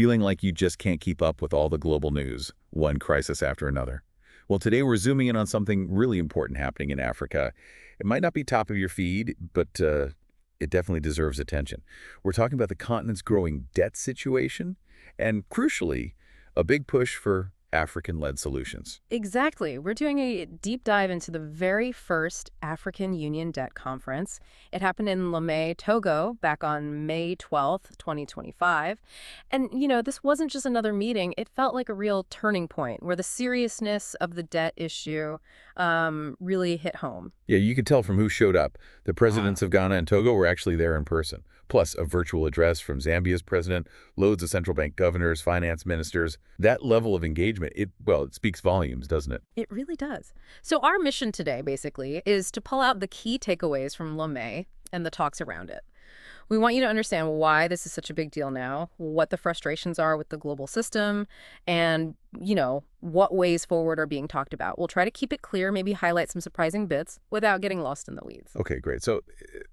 feeling like you just can't keep up with all the global news, one crisis after another. Well, today we're zooming in on something really important happening in Africa. It might not be top of your feed, but it definitely deserves attention. We're talking about the continent's growing debt situation and, crucially, a big push for African-led solutions. Exactly. We're doing a deep dive into the very first African Union Debt Conference. It happened in Lomé, Togo, back on May 12th, 2025. And, this wasn't just another meeting. It felt like a real turning point where the seriousness of the debt issue really hit home. Yeah, you could tell from who showed up. The presidents of Ghana and Togo were actually there in person, plus a virtual address from Zambia's president, loads of central bank governors, finance ministers. That level of engagement, it speaks volumes, doesn't it? It really does. So our mission today, basically, is to pull out the key takeaways from Lomé and the talks around it. We want you to understand why this is such a big deal now, what the frustrations are with the global system, and, what ways forward are being talked about. We'll try to keep it clear, maybe highlight some surprising bits without getting lost in the weeds. Okay, great. So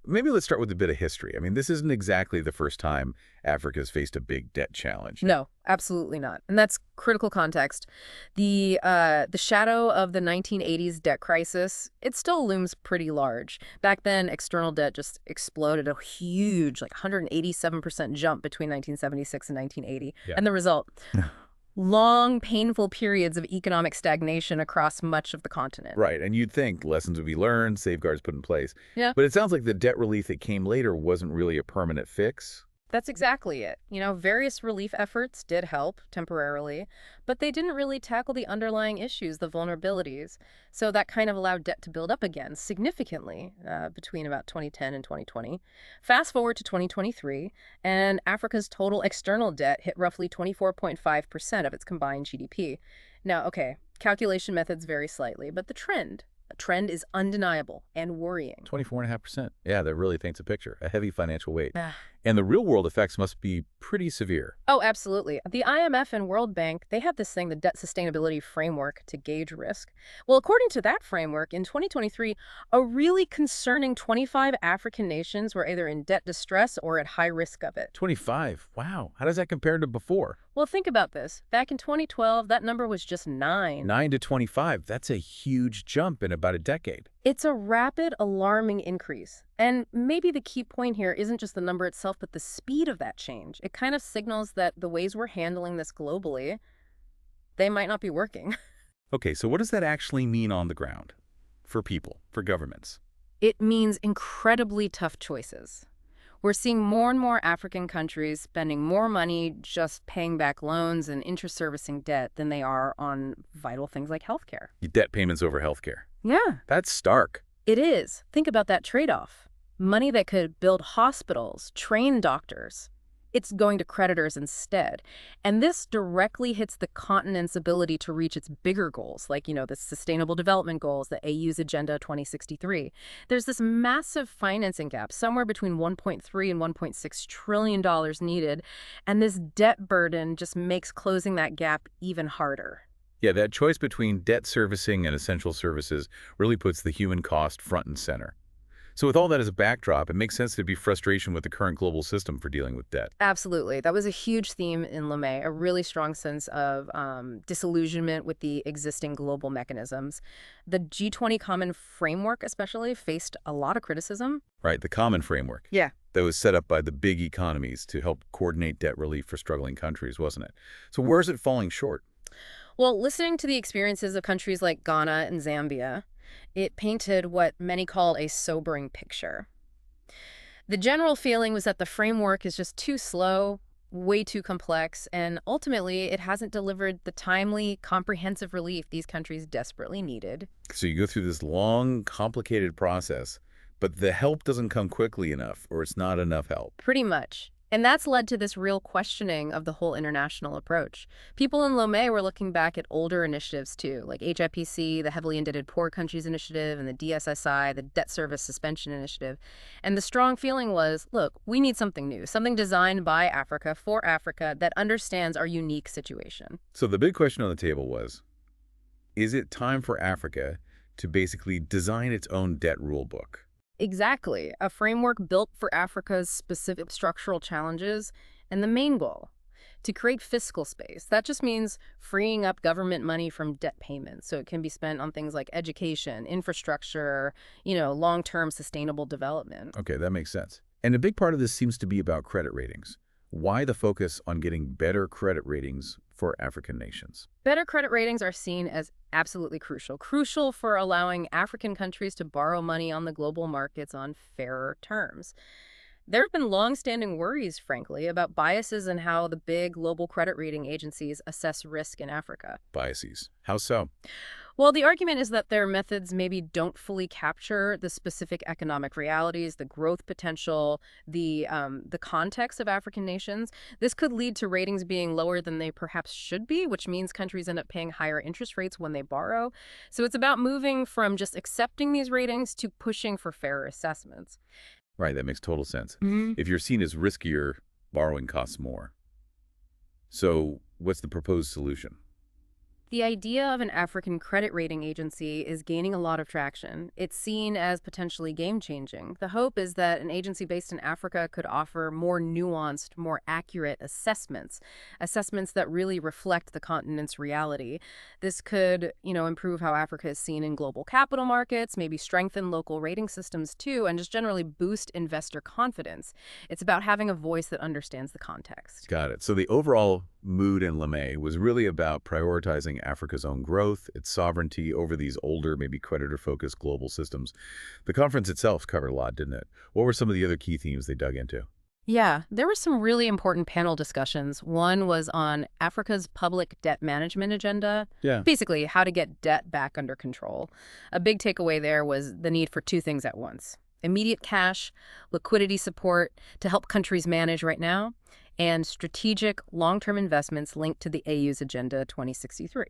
maybe let's start with a bit of history. I mean, this isn't exactly the first time Africa's faced a big debt challenge. No, absolutely not. And that's critical context. The shadow of the 1980s debt crisis, it still looms pretty large. Back then, external debt just exploded, a huge, 187% jump between 1976 and 1980. Yeah. And the result? Long, painful periods of economic stagnation across much of the continent. Right, and you'd think lessons would be learned, safeguards put in place. Yeah. But it sounds like the debt relief that came later wasn't really a permanent fix. That's exactly it. Various relief efforts did help temporarily, but they didn't really tackle the underlying issues, the vulnerabilities. So that kind of allowed debt to build up again significantly between about 2010 and 2020. Fast forward to 2023, and Africa's total external debt hit roughly 24.5% of its combined GDP. Now, okay, calculation methods vary slightly, but the trend is undeniable and worrying. 24.5%. Yeah, that really paints a picture, a heavy financial weight. And the real-world effects must be pretty severe. Oh, absolutely. The IMF and World Bank, they have this thing, the Debt Sustainability Framework, to gauge risk. Well, according to that framework, in 2023, a really concerning 25 African nations were either in debt distress or at high risk of it. 25? Wow. How does that compare to before? Well, think about this. Back in 2012, that number was just 9. 9 to 25. That's a huge jump in about a decade. It's a rapid, alarming increase. And maybe the key point here isn't just the number itself, but the speed of that change. It kind of signals that the ways we're handling this globally, they might not be working. Okay, so what does that actually mean on the ground? For people, for governments? It means incredibly tough choices. We're seeing more and more African countries spending more money just paying back loans and interservicing debt than they are on vital things like healthcare. Debt payments over healthcare. Yeah. That's stark. It is. Think about that trade-off. Money that could build hospitals, train doctors. It's going to creditors instead. And this directly hits the continent's ability to reach its bigger goals, like, the Sustainable Development Goals, the AU's Agenda 2063. There's this massive financing gap, somewhere between $1.3 and $1.6 trillion needed, and this debt burden just makes closing that gap even harder. Yeah, that choice between debt servicing and essential services really puts the human cost front and center. So with all that as a backdrop, it makes sense to be frustration with the current global system for dealing with debt. Absolutely. That was a huge theme in Lomé, a really strong sense of disillusionment with the existing global mechanisms. The G20 Common Framework especially faced a lot of criticism. Right, the Common Framework. Yeah. That was set up by the big economies to help coordinate debt relief for struggling countries, wasn't it? So where's it falling short? Well, listening to the experiences of countries like Ghana and Zambia, it painted what many call a sobering picture. The general feeling was that the framework is just too slow, way too complex, and ultimately it hasn't delivered the timely, comprehensive relief these countries desperately needed. So you go through this long, complicated process, but the help doesn't come quickly enough, or it's not enough help. Pretty much. And that's led to this real questioning of the whole international approach. People in Lomé were looking back at older initiatives too, like HIPC, the Heavily Indebted Poor Countries Initiative, and the DSSI, the Debt Service Suspension Initiative. And the strong feeling was, look, we need something new, something designed by Africa for Africa that understands our unique situation. So the big question on the table was, is it time for Africa to basically design its own debt rule book? Exactly. A framework built for Africa's specific structural challenges, and the main goal, to create fiscal space. That just means freeing up government money from debt payments so it can be spent on things like education, infrastructure, long-term sustainable development. Okay, that makes sense. And a big part of this seems to be about credit ratings. Why the focus on getting better credit ratings for African nations? Better credit ratings are seen as absolutely crucial for allowing African countries to borrow money on the global markets on fairer terms. There have been long-standing worries, frankly, about biases in how the big global credit rating agencies assess risk in Africa. Biases. How so? Well, the argument is that their methods maybe don't fully capture the specific economic realities, the growth potential, the context of African nations. This could lead to ratings being lower than they perhaps should be, which means countries end up paying higher interest rates when they borrow. So it's about moving from just accepting these ratings to pushing for fairer assessments. Right, that makes total sense. Mhm. If you're seen as riskier, borrowing costs more. So what's the proposed solution? The idea of an African credit rating agency is gaining a lot of traction. It's seen as potentially game-changing. The hope is that an agency based in Africa could offer more nuanced, more accurate assessments that really reflect the continent's reality. This could, improve how Africa is seen in global capital markets, maybe strengthen local rating systems too, and just generally boost investor confidence. It's about having a voice that understands the context. Got it. So the overall mood in Lomé was really about prioritizing Africa's own growth, its sovereignty over these older, maybe creditor-focused global systems. The conference itself covered a lot, didn't it? What were some of the other key themes they dug into? Yeah, there were some really important panel discussions. One was on Africa's public debt management agenda, Yeah. basically how to get debt back under control. A big takeaway there was the need for two things at once: immediate cash, liquidity support to help countries manage right now, and strategic long-term investments linked to the AU's Agenda 2063.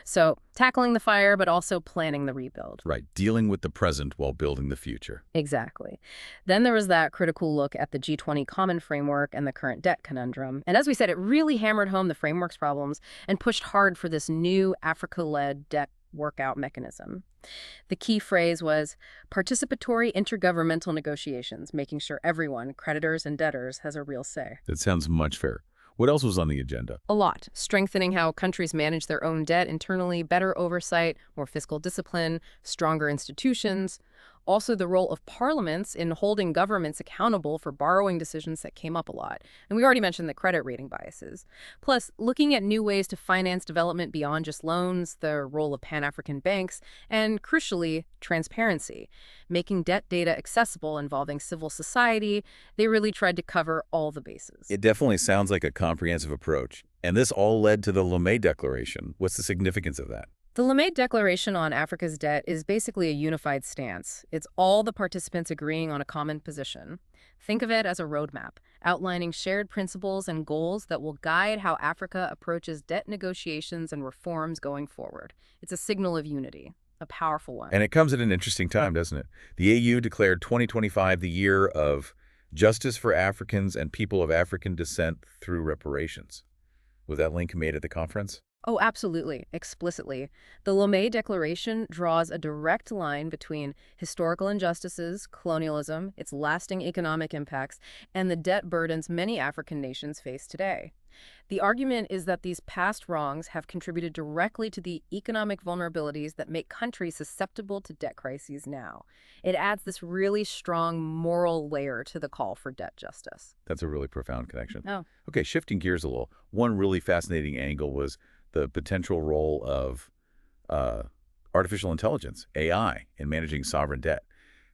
So tackling the fire, but also planning the rebuild. Right, dealing with the present while building the future. Exactly. Then there was that critical look at the G20 Common Framework and the current debt conundrum. And as we said, it really hammered home the framework's problems and pushed hard for this new Africa-led debt workout mechanism. The key phrase was participatory intergovernmental negotiations, making sure everyone, creditors and debtors, has a real say. That sounds much fairer. What else was on the agenda? A lot. Strengthening how countries manage their own debt internally, better oversight, more fiscal discipline, stronger institutions. Also, the role of parliaments in holding governments accountable for borrowing decisions that came up a lot. And we already mentioned the credit rating biases. Plus, looking at new ways to finance development beyond just loans, the role of Pan-African banks, and crucially, transparency. Making debt data accessible involving civil society. They really tried to cover all the bases. It definitely sounds like a comprehensive approach. And this all led to the Lomé Declaration. What's the significance of that? The Lomé Declaration on Africa's debt is basically a unified stance. It's all the participants agreeing on a common position. Think of it as a roadmap, outlining shared principles and goals that will guide how Africa approaches debt negotiations and reforms going forward. It's a signal of unity, a powerful one. And it comes at an interesting time, doesn't it? The AU declared 2025 the year of justice for Africans and people of African descent through reparations. Was that link made at the conference? Oh, absolutely, explicitly. The Lomé Declaration draws a direct line between historical injustices, colonialism, its lasting economic impacts, and the debt burdens many African nations face today. The argument is that these past wrongs have contributed directly to the economic vulnerabilities that make countries susceptible to debt crises now. It adds this really strong moral layer to the call for debt justice. That's a really profound connection. Oh. Okay, shifting gears a little. One really fascinating angle was the potential role of artificial intelligence, AI, in managing sovereign debt.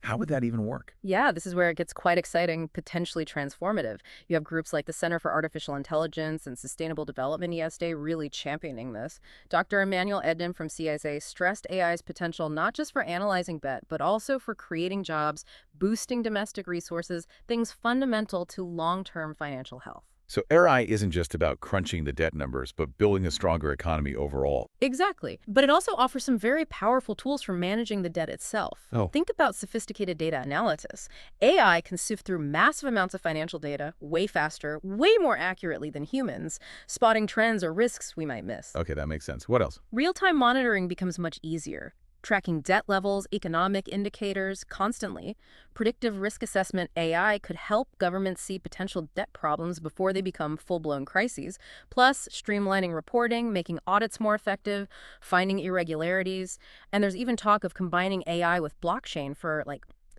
How would that even work? Yeah, this is where it gets quite exciting, potentially transformative. You have groups like the Center for Artificial Intelligence and Sustainable Development, ESD, really championing this. Dr. Emmanuel Ednam from CAISD stressed AI's potential not just for analyzing debt, but also for creating jobs, boosting domestic resources, things fundamental to long-term financial health. So AI isn't just about crunching the debt numbers, but building a stronger economy overall. Exactly. But it also offers some very powerful tools for managing the debt itself. Oh. Think about sophisticated data analysis. AI can sift through massive amounts of financial data way faster, way more accurately than humans, spotting trends or risks we might miss. Okay, that makes sense. What else? Real-time monitoring becomes much easier. tracking debt levels, economic indicators constantly. Predictive risk assessment AI could help governments see potential debt problems before they become full-blown crises, plus streamlining reporting, making audits more effective, finding irregularities. And there's even talk of combining AI with blockchain for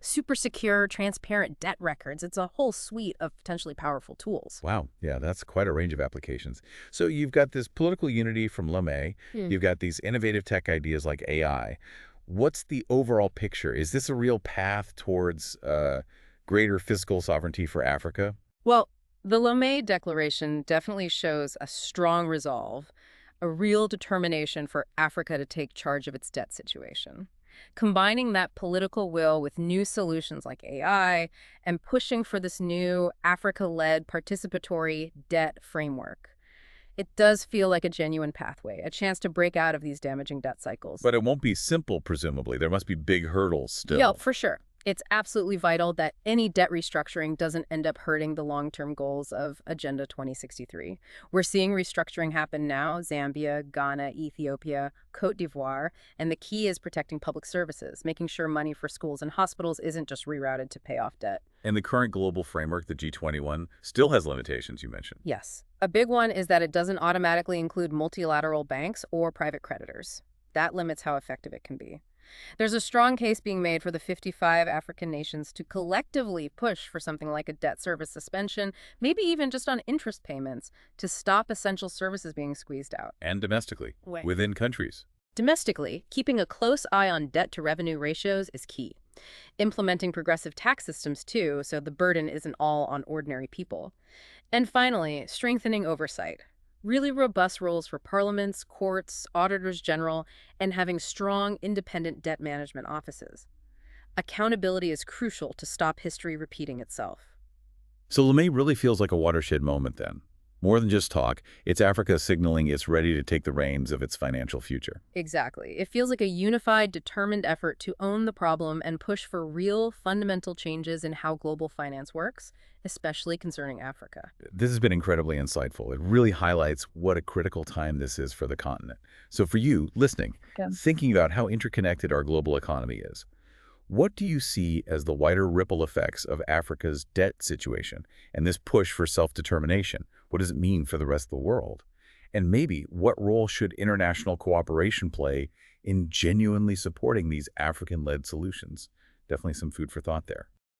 super secure, transparent debt records. It's a whole suite of potentially powerful tools. Wow. Yeah, that's quite a range of applications. So you've got this political unity from Lome. Hmm. You've got these innovative tech ideas like AI. What's the overall picture? Is this a real path towards greater fiscal sovereignty for Africa? Well, the Lomé Declaration definitely shows a strong resolve, a real determination for Africa to take charge of its debt situation. Combining that political will with new solutions like AI and pushing for this new Africa-led participatory debt framework. It does feel like a genuine pathway, a chance to break out of these damaging debt cycles. But it won't be simple, presumably. There must be big hurdles Yeah, still. for sure. It's absolutely vital that any debt restructuring doesn't end up hurting the long-term goals of Agenda 2063. We're seeing restructuring happen now: Zambia, Ghana, Ethiopia, Cote d'Ivoire, and the key is protecting public services, making sure money for schools and hospitals isn't just rerouted to pay off debt. And the current global framework, the G21, still has limitations, you mentioned. Yes. A big one is that it doesn't automatically include multilateral banks or private creditors. That limits how effective it can be. There's a strong case being made for the 55 African nations to collectively push for something like a debt service suspension, maybe even just on interest payments, to stop essential services being squeezed out. And domestically, Right. within countries. Domestically, keeping a close eye on debt-to-revenue ratios is key. Implementing progressive tax systems, too, so the burden isn't all on ordinary people. And finally, strengthening oversight. Really robust roles for parliaments, courts, auditors general, and having strong, independent debt management offices. Accountability is crucial to stop history repeating itself. So Lomé really feels like a watershed moment then. More than just talk, it's Africa signaling it's ready to take the reins of its financial future. Exactly. It feels like a unified, determined effort to own the problem and push for real, fundamental changes in how global finance works, especially concerning Africa. This has been incredibly insightful. It really highlights what a critical time this is for the continent. So for you, listening, Yeah. thinking about how interconnected our global economy is, what do you see as the wider ripple effects of Africa's debt situation and this push for self-determination? What does it mean for the rest of the world? And maybe what role should international cooperation play in genuinely supporting these African-led solutions? Definitely some food for thought there.